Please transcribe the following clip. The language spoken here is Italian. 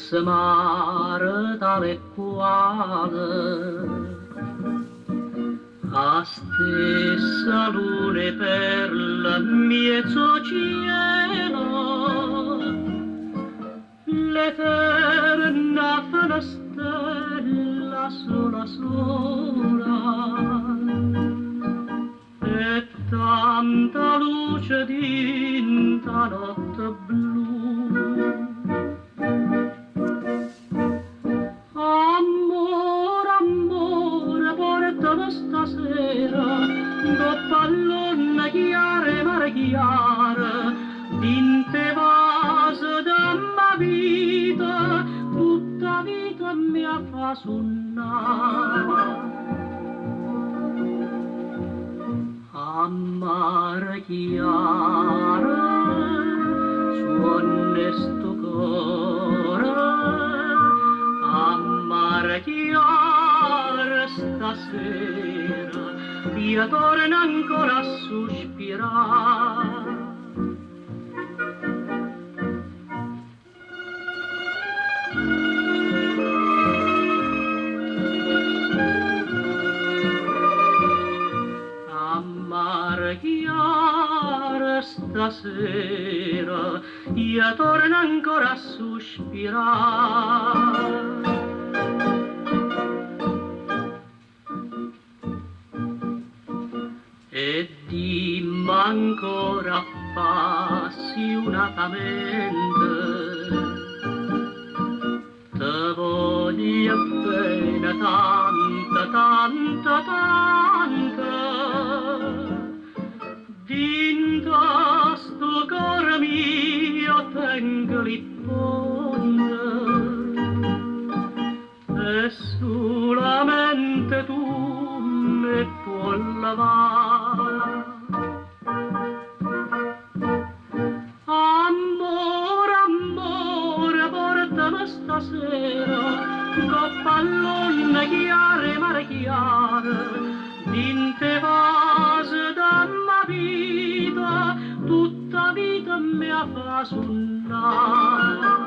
fosse mare tale e quale, a stessa lune per la mezzo cielo, l'eterna fa stella sola sola, e tanta luce d'inta notte blu. Amore, amore, portami stasera dopo all'onna chiare, Marechiaro, dinte vase della vita, tutta vita mi fa suonare. A Marechiaro, suonne sto cuore, a Marechiaro stasera, io torno ancora a sospirare. A Marechiaro stasera, io torno ancora a sospirare. E dimmi ancora appassionatamente, te voglio bene tanta, tanta, tanta, dinta sto cuore mio tengo l'ipponte, e solamente tu mi puoi lavare. Amore, amore, portami stasera coppa all'onna chiare, Marechiaro, dinte vase della vita, tutta vita mi fa suonare.